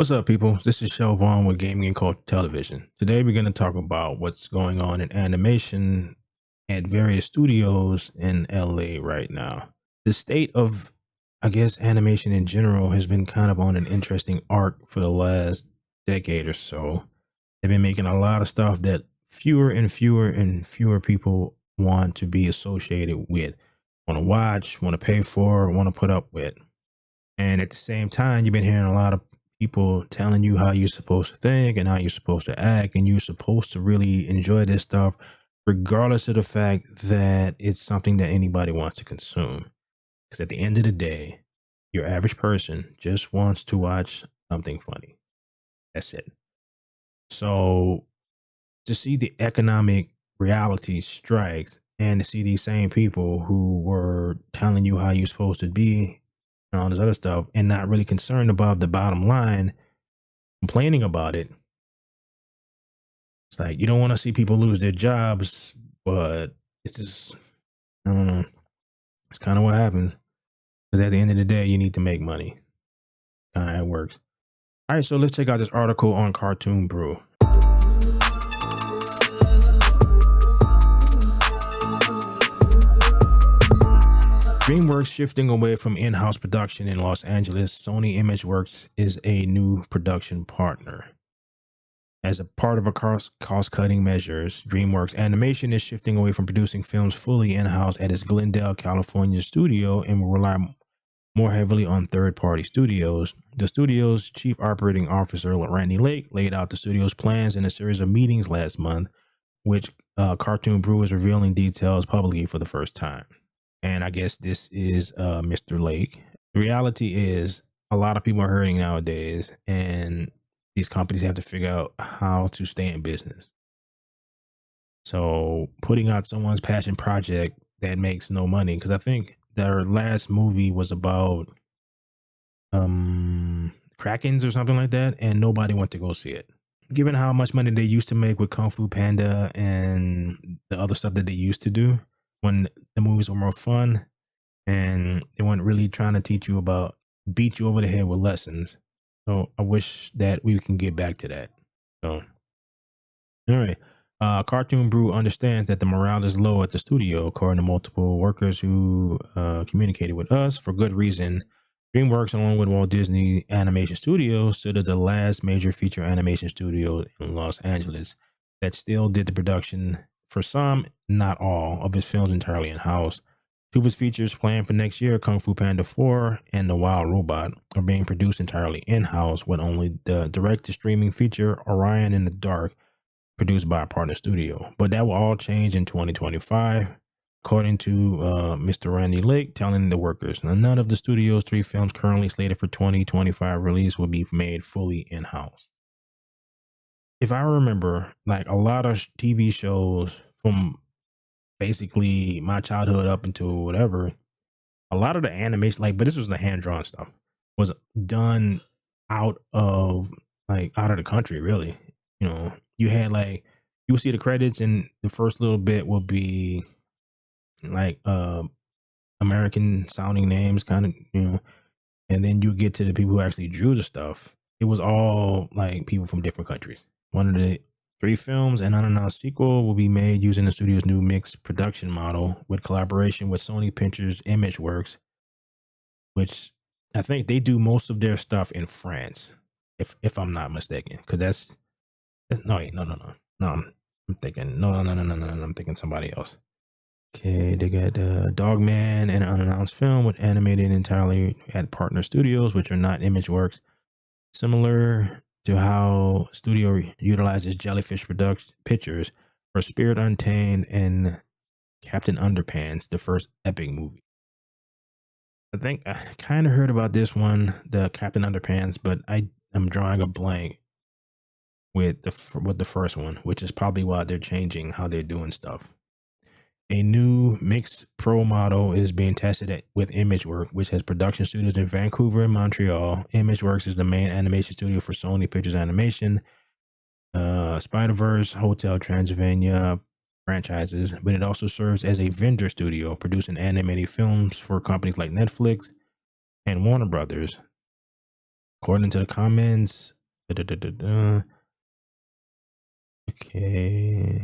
What's up, people? This is Vaughn with Gaming and Culture Television. Today, we're going to talk about what's going on in animation at various studios in LA right now. The state of, I guess, animation in general has been kind of on an interesting arc for the last decade or so. They've been making a lot of stuff that fewer and fewer and fewer people want to be associated with, want to watch, want to pay for, want to put up with. And at the same time, you've been hearing a lot of people telling you how you're supposed to think and how you're supposed to act, and you're supposed to really enjoy this stuff, regardless of the fact that it's something that anybody wants to consume. Because at the end of the day, your average person just wants to watch something funny. That's it. So to see the economic reality strikes and to see these same people who were telling you how you're supposed to be and all this other stuff and not really concerned about the bottom line, complaining about it. It's like you don't want to see people lose their jobs, but it's just, I don't know. It's kind of what happens. Because at the end of the day, you need to make money. Kind of how it works. All right, so let's check out this article on Cartoon Brew. DreamWorks shifting away from in-house production in Los Angeles. Sony ImageWorks is a new production partner. As a part of a cost-cutting measures, DreamWorks Animation is shifting away from producing films fully in-house at its Glendale, California studio and will rely more heavily on third-party studios. The studio's chief operating officer, Randy Lake, laid out the studio's plans in a series of meetings last month, which Cartoon Brew is revealing details publicly for the first time. And I guess this is Mr. Lake. The reality is a lot of people are hurting nowadays, and these companies have to figure out how to stay in business. So putting out someone's passion project that makes no money, because I think their last movie was about Krakens or something like that, and nobody went to go see it. Given how much money they used to make with Kung Fu Panda and the other stuff that they used to do, when the movies were more fun and they weren't really trying to teach you about, beat you over the head with lessons. So I wish that we can get back to that. So, all right. Cartoon Brew understands that the morale is low at the studio, according to multiple workers who communicated with us for good reason. DreamWorks, along with Walt Disney Animation Studios, stood as the last major feature animation studio in Los Angeles that still did the production for some, not all, of his films entirely in-house. Two of his features planned for next year, Kung Fu Panda 4 and The Wild Robot, are being produced entirely in-house, with only the direct-to-streaming feature, Orion in the Dark, produced by a partner studio. But that will all change in 2025, according to Mr. Randy Lake, telling the workers. Now, none of the studio's 3 films currently slated for 2025 release will be made fully in-house. If I remember, like a lot of TV shows from basically my childhood up until whatever, a lot of the animation, like, but this was the hand-drawn stuff, was done out of the country, really. You know, you had like, you would see the credits and the first little bit will be like American sounding names, kind of, you know, and then you get to the people who actually drew the stuff. It was all like people from different countries. One of the 3 films, an unannounced sequel, will be made using the studio's new mixed production model with collaboration with Sony Pictures ImageWorks, which I think they do most of their stuff in France, if I'm not mistaken. Because that's no, wait, no. I'm thinking I'm thinking somebody else. Okay, they got Dogman and an unannounced film with animated entirely at partner studios, which are not ImageWorks. Similar to how studio utilizes Jellyfish Pictures for Spirit Untamed and Captain Underpants, the first epic movie. I think I kind of heard about this one, the Captain Underpants, but I'm drawing a blank with the first one, which is probably why they're changing how they're doing stuff. A new mixed pro model is being tested with ImageWorks, which has production studios in Vancouver and Montreal. ImageWorks is the main animation studio for Sony Pictures Animation, Spider-Verse, Hotel Transylvania franchises, but it also serves as a vendor studio, producing animated films for companies like Netflix and Warner Brothers. According to the comments, okay,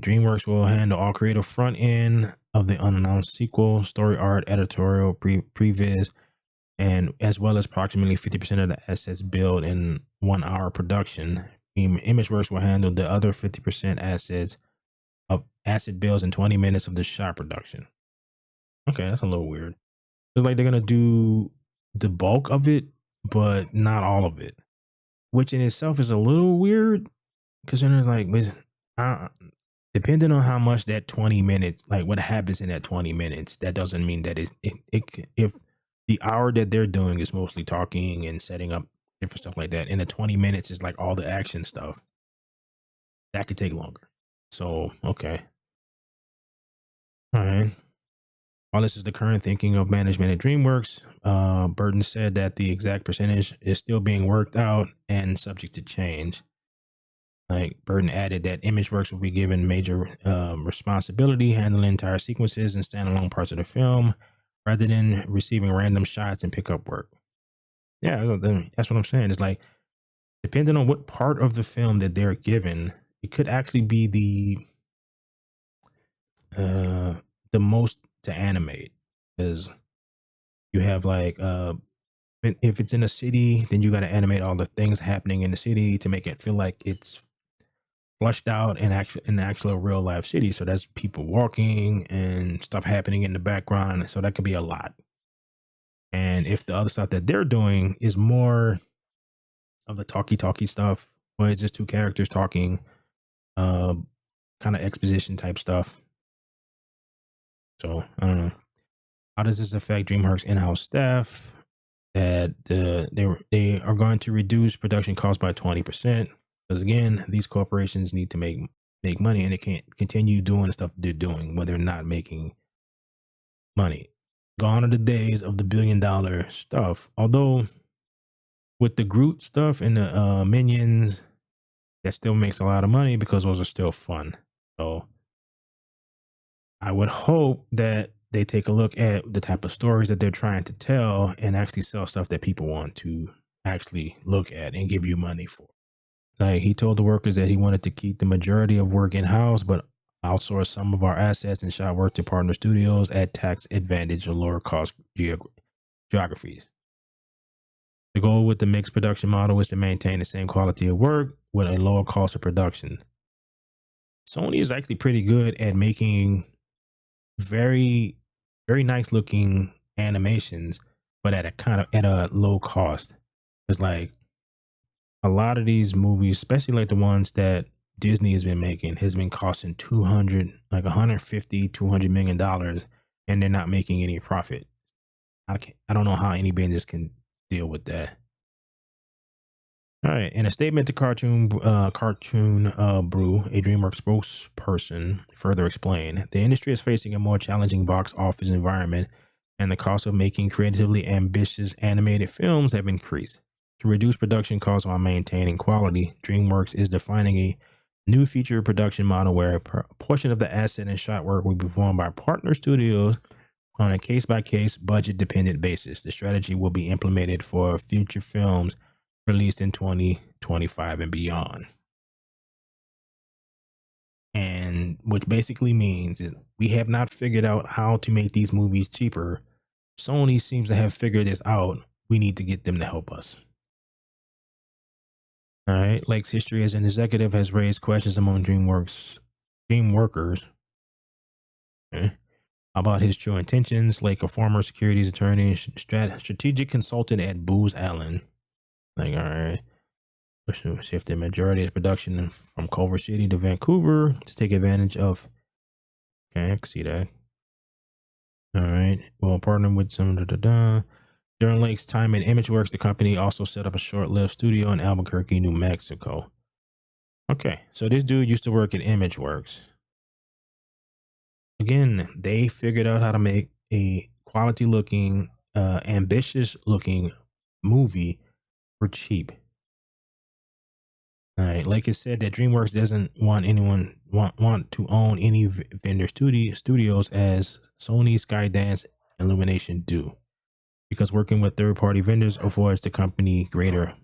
DreamWorks will handle all creative front end of the unannounced sequel, story art, editorial, previs, and as well as approximately 50% of the assets built in 1 hour production. ImageWorks will handle the other 50% assets of asset builds in 20 minutes of the shot production. Okay, that's a little weird. It's like they're gonna do the bulk of it, but not all of it, which in itself is a little weird because then it's like, uh, depending on how much that 20 minutes, like what happens in that 20 minutes, that doesn't mean that if the hour that they're doing is mostly talking and setting up different stuff like that, and the 20 minutes is like all the action stuff, that could take longer. So, okay. All right. While this is the current thinking of management at DreamWorks, Burton said that the exact percentage is still being worked out and subject to change. Like Burton added that ImageWorks will be given major responsibility handling entire sequences and standalone parts of the film, rather than receiving random shots and pickup work. Yeah, that's what I'm saying. It's like depending on what part of the film that they're given, it could actually be the most to animate, because you have like if it's in a city, then you got to animate all the things happening in the city to make it feel like it's flushed out in actual real life city. So that's people walking and stuff happening in the background. So that could be a lot. And if the other stuff that they're doing is more of the talky stuff, where it's just two characters talking, uh, kind of exposition type stuff. So I don't know. How does this affect DreamWorks in-house staff? That they are going to reduce production costs by 20%. Because again, these corporations need to make money, and they can't continue doing the stuff they're doing when they're not making money. Gone are the days of the $1 billion stuff. Although with the Groot stuff and the Minions, that still makes a lot of money because those are still fun. So I would hope that they take a look at the type of stories that they're trying to tell and actually sell stuff that people want to actually look at and give you money for. Like he told the workers that he wanted to keep the majority of work in house, but outsource some of our assets and shot work to partner studios at tax advantage or lower cost geographies. The goal with the mixed production model is to maintain the same quality of work with a lower cost of production. Sony is actually pretty good at making very, very nice looking animations, but at a low cost. It's like a lot of these movies, especially like the ones that Disney has been making, has been costing 150, $200 million, and they're not making any profit. I don't know how any business can deal with that. All right. In a statement to Cartoon Brew, a DreamWorks spokesperson further explained, the industry is facing a more challenging box office environment, and the cost of making creatively ambitious animated films have increased. To reduce production costs while maintaining quality, DreamWorks is defining a new feature production model where a portion of the asset and shot work will be performed by partner studios on a case-by-case, budget-dependent basis. The strategy will be implemented for future films released in 2025 and beyond. And which basically means is we have not figured out how to make these movies cheaper. Sony seems to have figured this out. We need to get them to help us. All right. Lake's history as an executive has raised questions among dream workers, okay, about his true intentions. Lake, a former securities attorney, strategic consultant at Booz Allen. Like, all right. Shifted majority of production from Culver City to Vancouver to take advantage of. Okay, I can see that. All right. Well, partnering with some during Lake's time at ImageWorks, the company also set up a short-lived studio in Albuquerque, New Mexico. Okay, so this dude used to work at ImageWorks. Again, they figured out how to make a quality-looking, ambitious-looking movie for cheap. All right, like it said that DreamWorks doesn't want anyone want to own any vendor studios as Sony, Skydance, Illumination do, because working with third-party vendors affords the company greater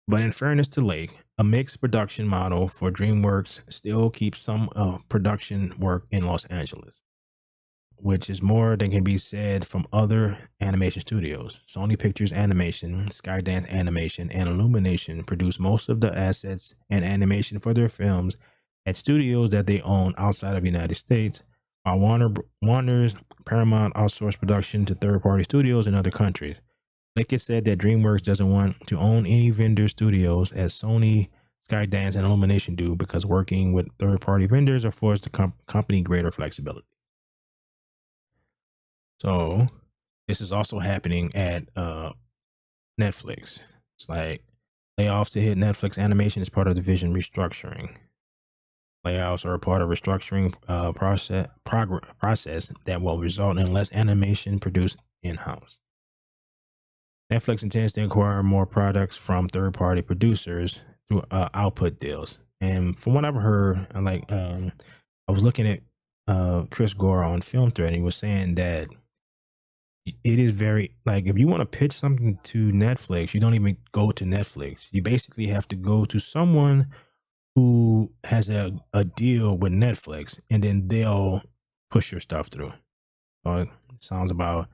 But in fairness to Lake, a mixed production model for DreamWorks still keeps some production work in Los Angeles, which is more than can be said from other animation studios. Sony Pictures Animation, Skydance Animation, and Illumination produce most of the assets and animation for their films at studios that they own outside of the United States, while Warner's Paramount outsourced production to third-party studios in other countries. Like it said that DreamWorks doesn't want to own any vendor studios as Sony, Skydance, and Illumination do because working with third-party vendors affords the company greater flexibility. So this is also happening at Netflix. It's like layoffs to hit Netflix animation is part of division restructuring. Layoffs are a part of restructuring process that will result in less animation produced in-house. Netflix intends to acquire more products from third-party producers through output deals. And from what I've heard, I was looking at Chris Gore on Film Thread, and he was saying that it is very like if you want to pitch something to Netflix, you don't even go to Netflix. You basically have to go to someone who has a deal with Netflix, and then they'll push your stuff through. So it sounds about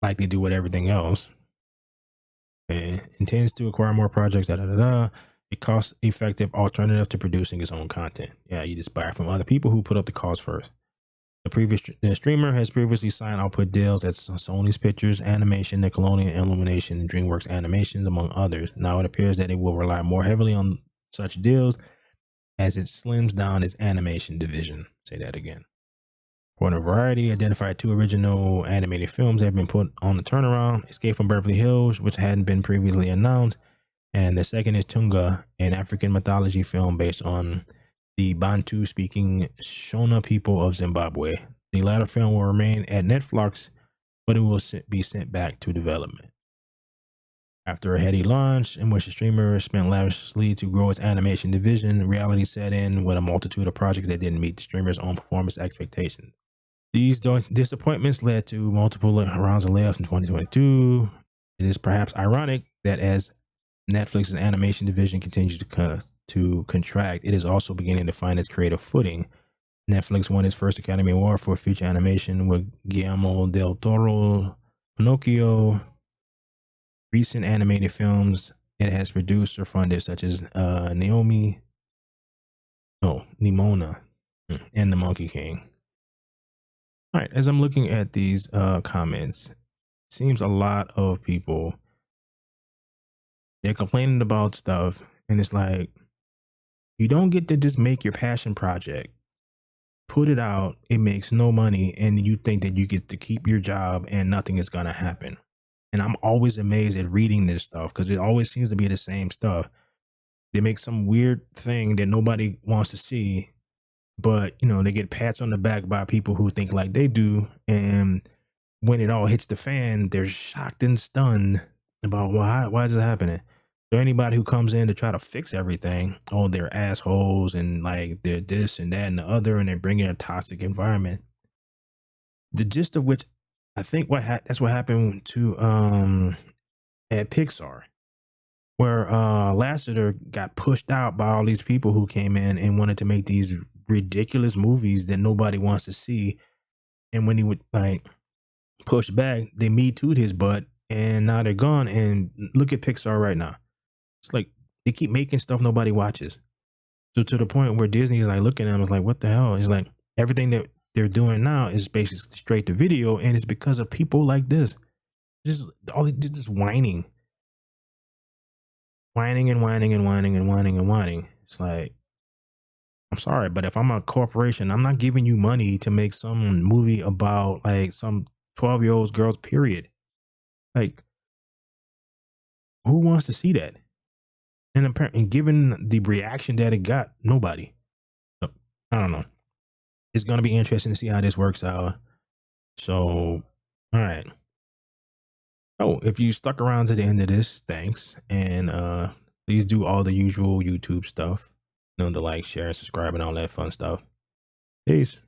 like they do with everything else. It intends to acquire more projects, a cost-effective alternative to producing its own content. Yeah, you just buy it from other people who put up the cost first. The streamer has previously signed output deals at Sony's Pictures Animation, Nickelodeon Illumination, and DreamWorks Animations, among others. Now it appears that it will rely more heavily on such deals as it slims down its animation division. Say that again. According to Variety, identified 2 original animated films have been put on the turnaround: Escape from Beverly Hills, which hadn't been previously announced, and the second is Tunga, an African mythology film based on the Bantu-speaking Shona people of Zimbabwe. The latter film will remain at Netflix, but it will be sent back to development. After a heady launch in which the streamer spent lavishly to grow its animation division, reality set in with a multitude of projects that didn't meet the streamer's own performance expectations. These disappointments led to multiple rounds of layoffs in 2022. It is perhaps ironic that as Netflix's animation division continues to contract, it is also beginning to find its creative footing. Netflix won its first Academy Award for feature animation with Guillermo del Toro's Pinocchio. Recent animated films it has produced or funded, such as Nimona, and The Monkey King. All right, as I'm looking at these comments, it seems a lot of people, they're complaining about stuff, and it's like, you don't get to just make your passion project, put it out, it makes no money, and you think that you get to keep your job and nothing is going to happen. And I'm always amazed at reading this stuff because it always seems to be the same stuff. They make some weird thing that nobody wants to see, but they get pats on the back by people who think like they do, and when it all hits the fan, they're shocked and stunned about why is this happening. So anybody who comes in to try to fix everything, oh, they're assholes and like they're this and that and the other, and they bring in a toxic environment. The gist of which, I think that's what happened to at Pixar, where Lasseter got pushed out by all these people who came in and wanted to make these ridiculous movies that nobody wants to see. And when he would like push back, they Me Too'd his butt, and now they're gone. And look at Pixar right now. It's like they keep making stuff nobody watches. So to the point where Disney is like looking at them, it's like, what the hell? It's like everything that they're doing now is basically straight to video, and it's because of people like this. Just all they did is whining and whining and whining and whining and whining. It's like, I'm sorry, but if I'm a corporation, I'm not giving you money to make some movie about like some 12-year-old girls, period. Like, who wants to see that? And apparently, given the reaction that it got, nobody. So, I don't know. It's going to be interesting to see how this works out. So, all right. Oh, if you stuck around to the end of this, thanks. And please do all the usual YouTube stuff. The like, share, subscribe, and all that fun stuff. Peace.